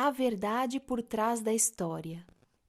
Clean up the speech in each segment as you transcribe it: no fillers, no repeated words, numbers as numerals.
A verdade por trás da história.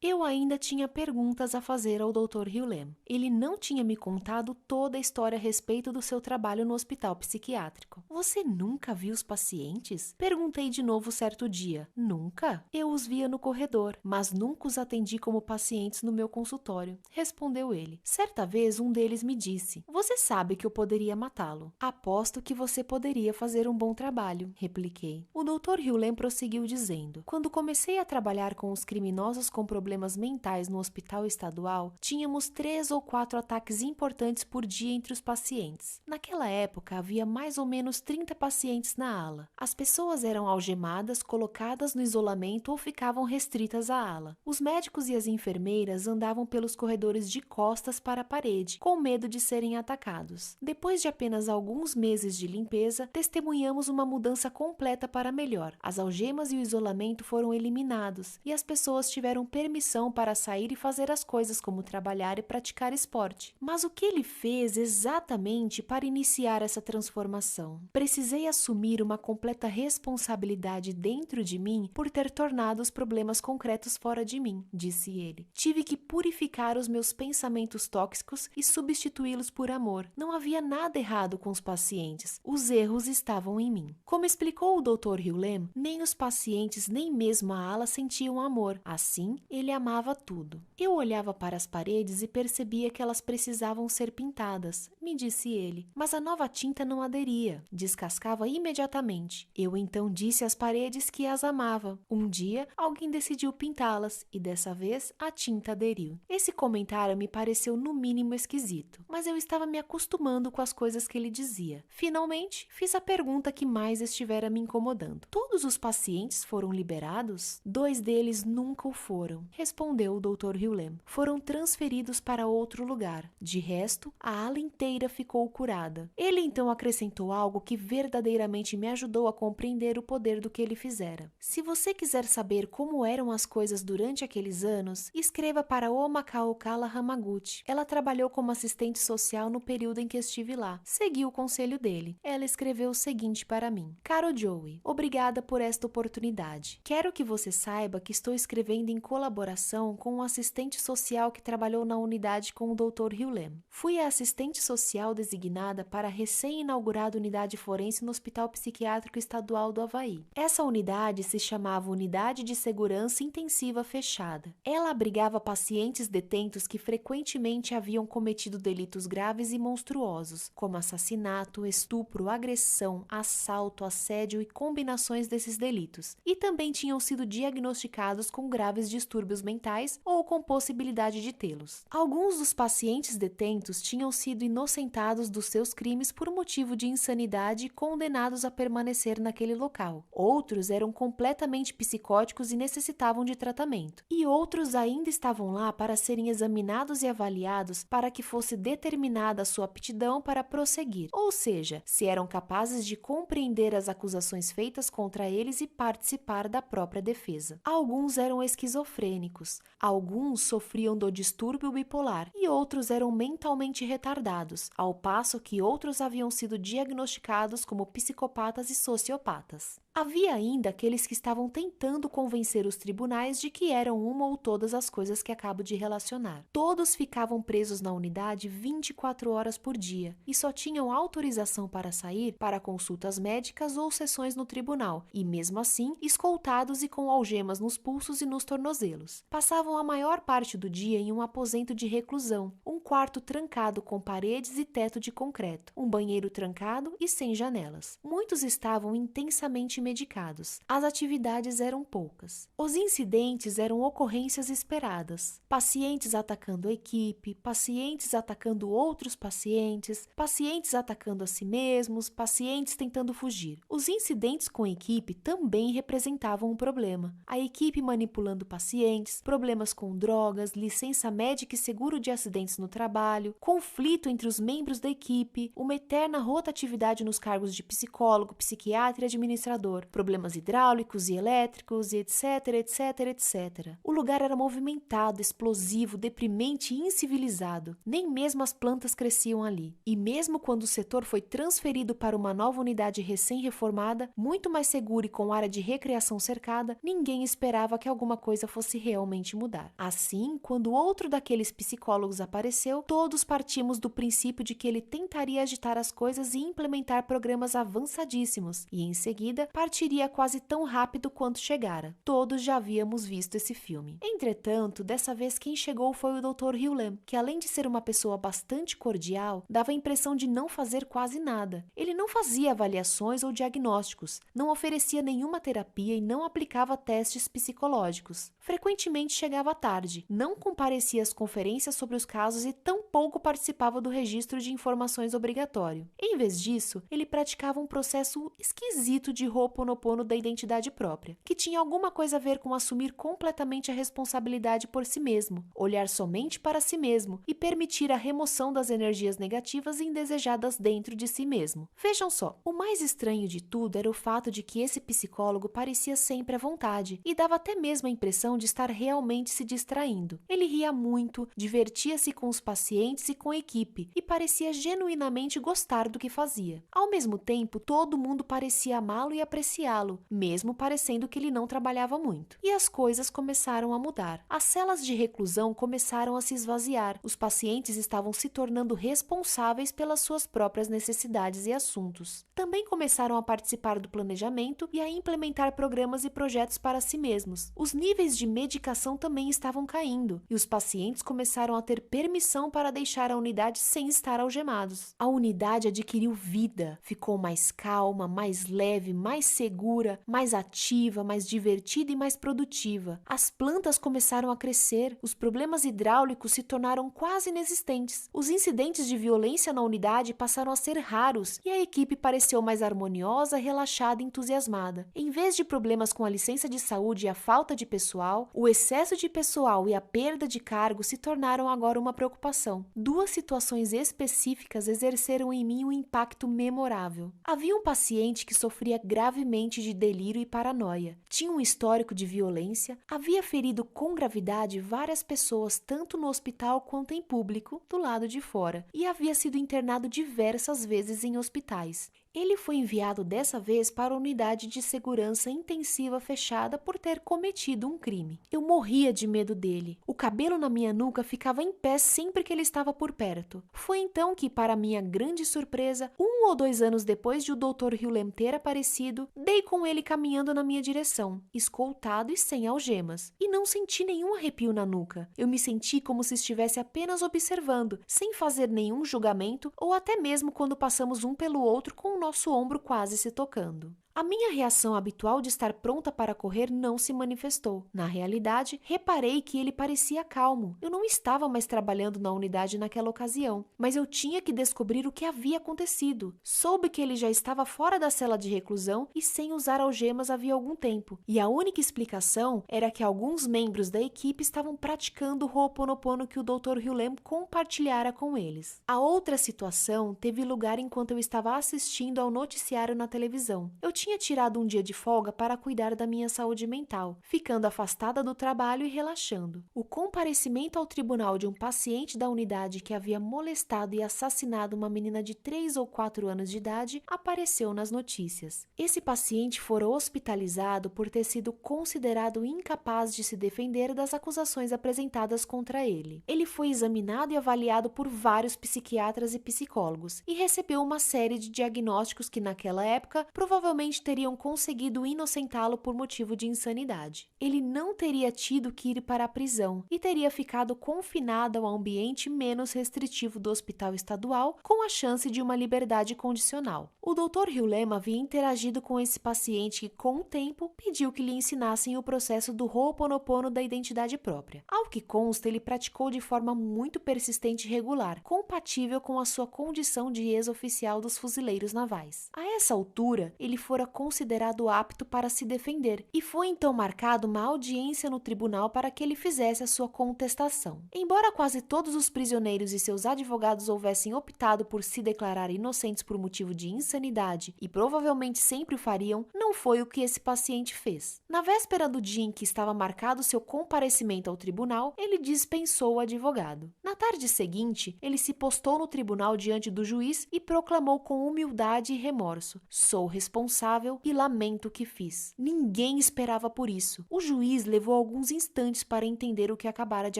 Eu ainda tinha perguntas a fazer ao Dr. Hughlem. Ele não tinha me contado toda a história a respeito do seu trabalho no hospital psiquiátrico. Você nunca viu os pacientes? Perguntei de novo certo dia. Nunca? Eu os via no corredor, mas nunca os atendi como pacientes no meu consultório, respondeu ele. Certa vez um deles me disse: você sabe que eu poderia matá-lo. Aposto que você poderia fazer um bom trabalho, repliquei. O Dr. Hughlem prosseguiu dizendo: quando comecei a trabalhar com os criminosos com problemas mentais no hospital estadual, tínhamos 3 ou 4 ataques importantes por dia entre os pacientes. Naquela época, havia mais ou menos 30 pacientes na ala. As pessoas eram algemadas, colocadas no isolamento ou ficavam restritas à ala. Os médicos e as enfermeiras andavam pelos corredores de costas para a parede, com medo de serem atacados. Depois de apenas alguns meses de limpeza, testemunhamos uma mudança completa para melhor. As algemas e o isolamento foram eliminados e as pessoas tiveram permissão para sair e fazer as coisas como trabalhar e praticar esporte. Mas o que ele fez exatamente para iniciar essa transformação? Precisei assumir uma completa responsabilidade dentro de mim por ter tornado os problemas concretos fora de mim, disse ele. Tive que purificar os meus pensamentos tóxicos e substituí-los por amor. Não havia nada errado com os pacientes. Os erros estavam em mim. Como explicou o Dr. Hughlem, nem os pacientes nem mesmo a ala sentiam amor. Assim, ele amava tudo. Eu olhava para as paredes e percebia que elas precisavam ser pintadas, me disse ele, mas a nova tinta não aderia, descascava imediatamente. Eu então disse às paredes que as amava. Um dia, alguém decidiu pintá-las e dessa vez a tinta aderiu. Esse comentário me pareceu no mínimo esquisito, mas eu estava me acostumando com as coisas que ele dizia. Finalmente, fiz a pergunta que mais estivera me incomodando. Todos os pacientes foram liberados? 2 deles nunca o foram, respondeu o Dr. Hughlem. Foram transferidos para outro lugar. De resto, a ala inteira ficou curada. Ele então acrescentou algo que verdadeiramente me ajudou a compreender o poder do que ele fizera. Se você quiser saber como eram as coisas durante aqueles anos, escreva para Omaka Okala Hamaguchi. Ela trabalhou como assistente social no período em que estive lá. Segui o conselho dele. Ela escreveu o seguinte para mim: Caro Joey, obrigada por esta oportunidade. Quero que você saiba que estou escrevendo em colaboração com um assistente social que trabalhou na unidade com o Dr. Hughlem. Fui a assistente social designada para a recém-inaugurada unidade forense no Hospital Psiquiátrico Estadual do Havaí. Essa unidade se chamava Unidade de Segurança Intensiva Fechada. Ela abrigava pacientes detentos que frequentemente haviam cometido delitos graves e monstruosos, como assassinato, estupro, agressão, assalto, assédio e combinações desses delitos, e também tinham sido diagnosticados com graves distúrbios mentais ou com possibilidade de tê-los. Alguns dos pacientes detentos tinham sido inocentados dos seus crimes por motivo de insanidade e condenados a permanecer naquele local. Outros eram completamente psicóticos e necessitavam de tratamento. E outros ainda estavam lá para serem examinados e avaliados para que fosse determinada a sua aptidão para prosseguir, ou seja, se eram capazes de compreender as acusações feitas contra eles e participar da própria defesa. Alguns eram esquizofrênicos, alguns sofriam do distúrbio bipolar e outros eram mentalmente retardados, ao passo que outros haviam sido diagnosticados como psicopatas e sociopatas. Havia ainda aqueles que estavam tentando convencer os tribunais de que eram uma ou todas as coisas que acabo de relacionar. Todos ficavam presos na unidade 24 horas por dia e só tinham autorização para sair para consultas médicas ou sessões no tribunal, e mesmo assim, escoltados e com algemas nos pulsos e nos tornozelos. Passavam a maior parte do dia em um aposento de reclusão, um quarto trancado com paredes e teto de concreto, um banheiro trancado e sem janelas. Muitos estavam intensamente medicados. As atividades eram poucas. Os incidentes eram ocorrências esperadas. Pacientes atacando a equipe, pacientes atacando outros pacientes, pacientes atacando a si mesmos, pacientes tentando fugir. Os incidentes com a equipe também representavam um problema. A equipe manipulando pacientes, acidentes, problemas com drogas, licença médica e seguro de acidentes no trabalho, conflito entre os membros da equipe, uma eterna rotatividade nos cargos de psicólogo, psiquiatra e administrador, problemas hidráulicos e elétricos e etc, etc, etc. O lugar era movimentado, explosivo, deprimente e incivilizado. Nem mesmo as plantas cresciam ali. E mesmo quando o setor foi transferido para uma nova unidade recém-reformada, muito mais segura e com área de recreação cercada, ninguém esperava que alguma coisa fosse realmente mudar. Assim, quando outro daqueles psicólogos apareceu, todos partimos do princípio de que ele tentaria agitar as coisas e implementar programas avançadíssimos, e em seguida partiria quase tão rápido quanto chegara. Todos já havíamos visto esse filme. Entretanto, dessa vez quem chegou foi o Dr. Hughlem, que além de ser uma pessoa bastante cordial, dava a impressão de não fazer quase nada. Ele não fazia avaliações ou diagnósticos, não oferecia nenhuma terapia e não aplicava testes psicológicos. Frequentemente chegava tarde, não comparecia às conferências sobre os casos e tampouco participava do registro de informações obrigatório. Em vez disso, ele praticava um processo esquisito de Ho'oponopono da identidade própria, que tinha alguma coisa a ver com assumir completamente a responsabilidade por si mesmo, olhar somente para si mesmo e permitir a remoção das energias negativas e indesejadas dentro de si mesmo. Vejam só, o mais estranho de tudo era o fato de que esse psicólogo parecia sempre à vontade e dava até mesmo a impressão de estar realmente se distraindo. Ele ria muito, divertia-se com os pacientes e com a equipe e parecia genuinamente gostar do que fazia. Ao mesmo tempo, todo mundo parecia amá-lo e apreciá-lo, mesmo parecendo que ele não trabalhava muito. E as coisas começaram a mudar. As celas de reclusão começaram a se esvaziar. Os pacientes estavam se tornando responsáveis pelas suas próprias necessidades e assuntos. Também começaram a participar do planejamento e a implementar programas e projetos para si mesmos. Os níveis de medicação também estavam caindo e os pacientes começaram a ter permissão para deixar a unidade sem estar algemados. A unidade adquiriu vida, ficou mais calma, mais leve, mais segura, mais ativa, mais divertida e mais produtiva. As plantas começaram a crescer, os problemas hidráulicos se tornaram quase inexistentes. Os incidentes de violência na unidade passaram a ser raros e a equipe pareceu mais harmoniosa, relaxada e entusiasmada. Em vez de problemas com a licença de saúde e a falta de pessoal, o excesso de pessoal e a perda de cargo se tornaram agora uma preocupação. Duas situações específicas exerceram em mim um impacto memorável. Havia um paciente que sofria gravemente de delírio e paranoia. Tinha um histórico de violência, havia ferido com gravidade várias pessoas tanto no hospital quanto em público, do lado de fora, e havia sido internado diversas vezes em hospitais. Ele foi enviado dessa vez para a unidade de segurança intensiva fechada por ter cometido um crime. Eu morria de medo dele. O cabelo na minha nuca ficava em pé sempre que ele estava por perto. Foi então que, para minha grande surpresa, 1 ou 2 anos depois de o Dr. Hughlem ter aparecido, dei com ele caminhando na minha direção, escoltado e sem algemas. E não senti nenhum arrepio na nuca. Eu me senti como se estivesse apenas observando, sem fazer nenhum julgamento ou até mesmo quando passamos um pelo outro com o nosso ombro quase se tocando. A minha reação habitual de estar pronta para correr não se manifestou. Na realidade, reparei que ele parecia calmo. Eu não estava mais trabalhando na unidade naquela ocasião, mas eu tinha que descobrir o que havia acontecido. Soube que ele já estava fora da cela de reclusão e sem usar algemas havia algum tempo, e a única explicação era que alguns membros da equipe estavam praticando o Ho'oponopono que o Dr. Hughlem compartilhara com eles. A outra situação teve lugar enquanto eu estava assistindo ao noticiário na televisão. Eu tinha tirado um dia de folga para cuidar da minha saúde mental, ficando afastada do trabalho e relaxando. O comparecimento ao tribunal de um paciente da unidade que havia molestado e assassinado uma menina de 3 ou 4 anos de idade apareceu nas notícias. Esse paciente fora hospitalizado por ter sido considerado incapaz de se defender das acusações apresentadas contra ele. Ele foi examinado e avaliado por vários psiquiatras e psicólogos e recebeu uma série de diagnósticos que naquela época provavelmente teriam conseguido inocentá-lo por motivo de insanidade. Ele não teria tido que ir para a prisão e teria ficado confinado ao ambiente menos restritivo do hospital estadual com a chance de uma liberdade condicional. O Dr. Hughlem havia interagido com esse paciente que, com o tempo, pediu que lhe ensinassem o processo do Ho'oponopono da identidade própria. Ao que consta, ele praticou de forma muito persistente e regular, compatível com a sua condição de ex-oficial dos fuzileiros navais. A essa altura, ele fora fora considerado apto para se defender, e foi então marcada uma audiência no tribunal para que ele fizesse a sua contestação. Embora quase todos os prisioneiros e seus advogados houvessem optado por se declarar inocentes por motivo de insanidade e provavelmente sempre o fariam, não foi o que esse paciente fez. Na véspera do dia em que estava marcado seu comparecimento ao tribunal, ele dispensou o advogado. Na tarde seguinte, ele se postou no tribunal diante do juiz e proclamou com humildade e remorso: "Sou responsável e lamento o que fiz." Ninguém esperava por isso. O juiz levou alguns instantes para entender o que acabara de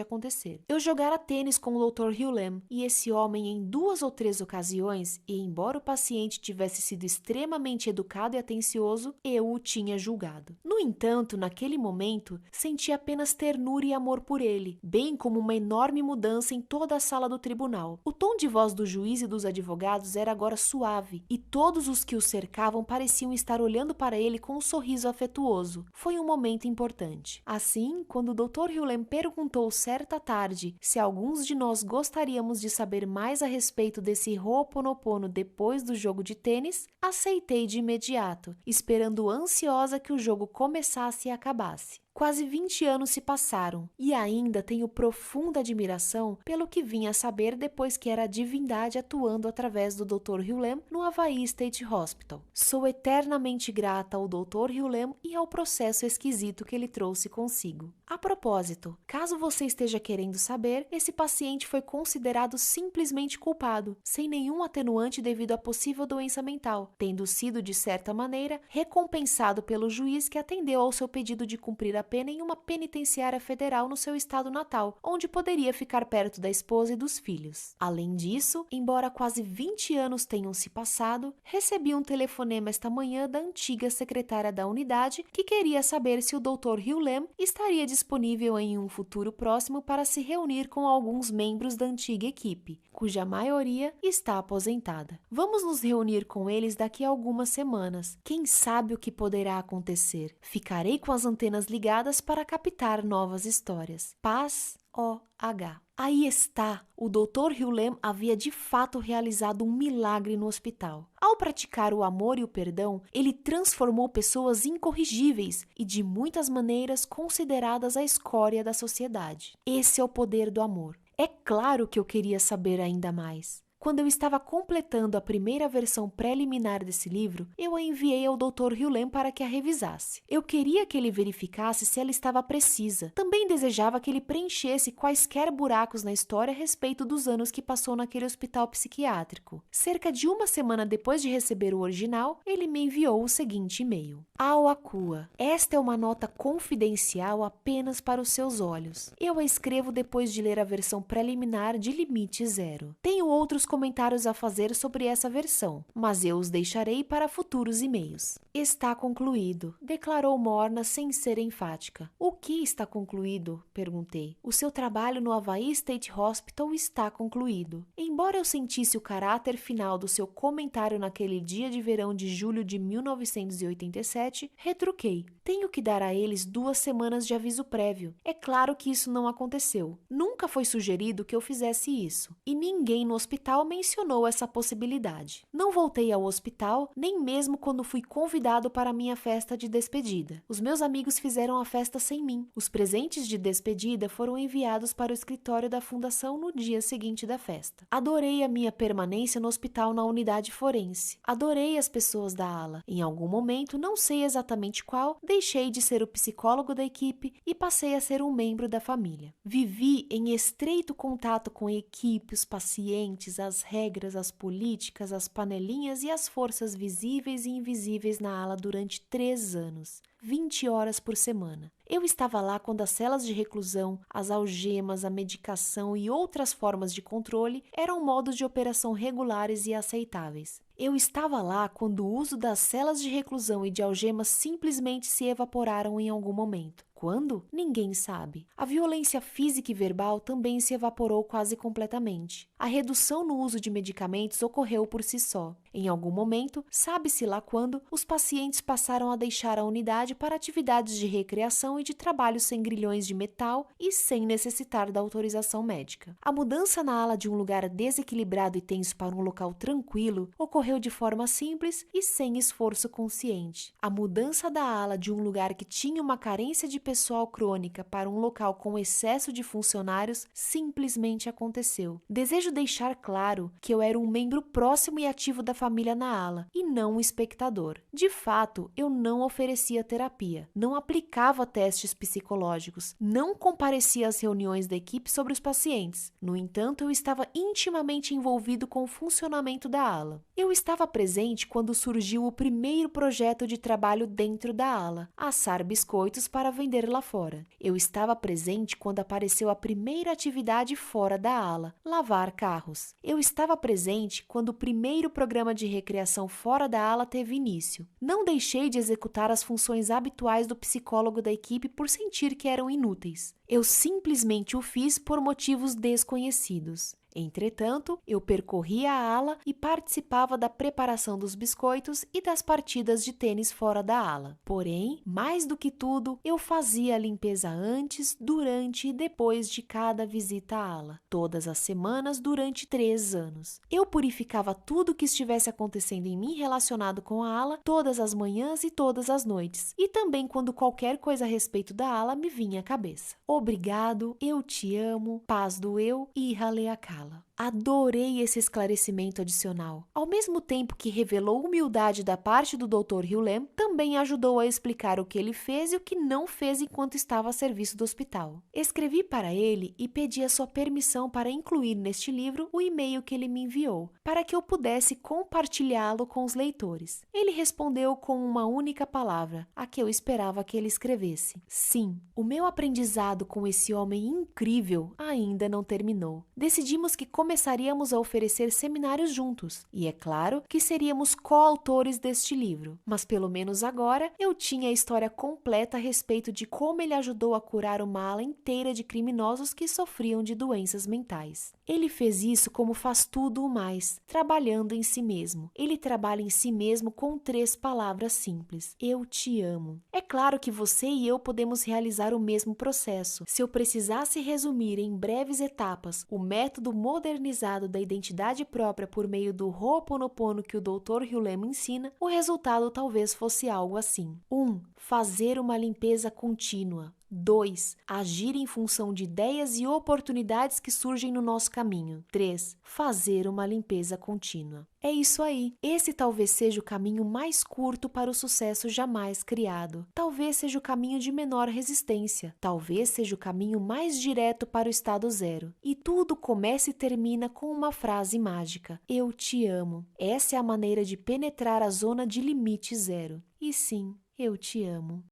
acontecer. Eu jogara tênis com o Dr. Hugh Lamb e esse homem em 2 ou 3 ocasiões, e embora o paciente tivesse sido extremamente educado e atencioso, eu o tinha julgado. No entanto, naquele momento, senti apenas ternura e amor por ele, bem como uma enorme mudança em toda a sala do tribunal. O tom de voz do juiz e dos advogados era agora suave, e todos os que o cercavam pareciam estar olhando para ele com um sorriso afetuoso. Foi um momento importante. Assim, quando o Dr. Hugh Lamb perguntou certa tarde se alguns de nós gostaríamos de saber mais a respeito desse Ho'oponopono depois do jogo de tênis, aceitei de imediato, esperando ansiosa que o jogo começasse e acabasse. Quase 20 anos se passaram e ainda tenho profunda admiração pelo que vim a saber depois que era a divindade atuando através do Dr. Hugh Lamb no Hawaii State Hospital. Sou eternamente grata ao Dr. Hugh Lamb e ao processo esquisito que ele trouxe consigo. A propósito, caso você esteja querendo saber, esse paciente foi considerado simplesmente culpado, sem nenhum atenuante devido à possível doença mental, tendo sido, de certa maneira, recompensado pelo juiz que atendeu ao seu pedido de cumprir a pena em uma penitenciária federal no seu estado natal, onde poderia ficar perto da esposa e dos filhos. Além disso, embora quase 20 anos tenham se passado, recebi um telefonema esta manhã da antiga secretária da unidade que queria saber se o Dr. Hugh Lamb estaria disponível em um futuro próximo para se reunir com alguns membros da antiga equipe, cuja maioria está aposentada. Vamos nos reunir com eles daqui a algumas semanas. Quem sabe o que poderá acontecer? Ficarei com as antenas ligadas para captar novas histórias. Paz, O.H. Aí está! O Dr. Hugh Lamb havia de fato realizado um milagre no hospital. Ao praticar o amor e o perdão, ele transformou pessoas incorrigíveis e de muitas maneiras consideradas a escória da sociedade. Esse é o poder do amor. É claro que eu queria saber ainda mais. Quando eu estava completando a primeira versão preliminar desse livro, eu a enviei ao Dr. Hugh Lamb para que a revisasse. Eu queria que ele verificasse se ela estava precisa. Também desejava que ele preenchesse quaisquer buracos na história a respeito dos anos que passou naquele hospital psiquiátrico. Cerca de uma semana depois de receber o original, ele me enviou o seguinte e-mail. Ao Akua, esta é uma nota confidencial apenas para os seus olhos. Eu a escrevo depois de ler a versão preliminar de Limite Zero. Tenho outros comentários a fazer sobre essa versão, mas eu os deixarei para futuros e-mails. Está concluído, declarou Morna sem ser enfática. O que está concluído? Perguntei. O seu trabalho no Hawaii State Hospital está concluído. Embora eu sentisse o caráter final do seu comentário naquele dia de verão de julho de 1987, retruquei. Tenho que dar a eles 2 semanas de aviso prévio. É claro que isso não aconteceu. Nunca foi sugerido que eu fizesse isso. E ninguém no hospital mencionou essa possibilidade. Não voltei ao hospital, nem mesmo quando fui convidado para minha festa de despedida. Os meus amigos fizeram a festa sem mim. Os presentes de despedida foram enviados para o escritório da fundação no dia seguinte da festa. Adorei a minha permanência no hospital na unidade forense. Adorei as pessoas da ala. Em algum momento, não sei exatamente qual, deixei de ser o psicólogo da equipe e passei a ser um membro da família. Vivi em estreito contato com a equipe, os pacientes, as regras, as políticas, as panelinhas e as forças visíveis e invisíveis na ala durante 3 anos, 20 horas por semana. Eu estava lá quando as celas de reclusão, as algemas, a medicação e outras formas de controle eram modos de operação regulares e aceitáveis. Eu estava lá quando o uso das celas de reclusão e de algemas simplesmente se evaporaram em algum momento. Quando? Ninguém sabe. A violência física e verbal também se evaporou quase completamente. A redução no uso de medicamentos ocorreu por si só. Em algum momento, sabe-se lá quando, os pacientes passaram a deixar a unidade para atividades de recreação e de trabalho sem grilhões de metal e sem necessitar da autorização médica. A mudança na ala de um lugar desequilibrado e tenso para um local tranquilo ocorreu de forma simples e sem esforço consciente. A mudança da ala de um lugar que tinha uma carência de pessoal crônica para um local com excesso de funcionários simplesmente aconteceu. Desejo deixar claro que eu era um membro próximo e ativo da família na ala e não um espectador. De fato, eu não oferecia terapia, não aplicava testes psicológicos, não comparecia às reuniões da equipe sobre os pacientes. No entanto, eu estava intimamente envolvido com o funcionamento da ala. Eu estava presente quando surgiu o primeiro projeto de trabalho dentro da ala, assar biscoitos para vender lá fora. Eu estava presente quando apareceu a primeira atividade fora da ala, lavar carros. Eu estava presente quando o primeiro programa de recreação fora da ala teve início. Não deixei de executar as funções habituais do psicólogo da equipe por sentir que eram inúteis. Eu simplesmente o fiz por motivos desconhecidos. Entretanto, eu percorria a ala e participava da preparação dos biscoitos e das partidas de tênis fora da ala. Porém, mais do que tudo, eu fazia a limpeza antes, durante e depois de cada visita à ala, todas as semanas durante 3 anos. Eu purificava tudo que estivesse acontecendo em mim relacionado com a ala todas as manhãs e todas as noites, e também quando qualquer coisa a respeito da ala me vinha à cabeça. Obrigado, eu te amo, paz do eu e Haleakala. Adorei esse esclarecimento adicional. Ao mesmo tempo que revelou humildade da parte do Dr. Hughlem, também ajudou a explicar o que ele fez e o que não fez enquanto estava a serviço do hospital. Escrevi para ele e pedi a sua permissão para incluir neste livro o e-mail que ele me enviou, para que eu pudesse compartilhá-lo com os leitores. Ele respondeu com uma única palavra, a que eu esperava que ele escrevesse. Sim, o meu aprendizado com esse homem incrível ainda não terminou. Decidimos que começaríamos a oferecer seminários juntos, e é claro que seríamos coautores deste livro, mas pelo menos agora eu tinha a história completa a respeito de como ele ajudou a curar uma ala inteira de criminosos que sofriam de doenças mentais. Ele fez isso como faz tudo o mais, trabalhando em si mesmo. Ele trabalha em si mesmo com 3 palavras simples: eu te amo. É claro que você e eu podemos realizar o mesmo processo. Se eu precisasse resumir em breves etapas o método modernizado da identidade própria por meio do Ho'oponopono que o Dr. Hughlem ensina, o resultado talvez fosse algo assim. 1. Fazer uma limpeza contínua. 2. Agir em função de ideias e oportunidades que surgem no nosso caminho. 3. Fazer uma limpeza contínua. É isso aí. Esse talvez seja o caminho mais curto para o sucesso jamais criado. Talvez seja o caminho de menor resistência. Talvez seja o caminho mais direto para o estado zero. E tudo começa e termina com uma frase mágica: eu te amo. Essa é a maneira de penetrar a zona de limite zero. E sim, eu te amo.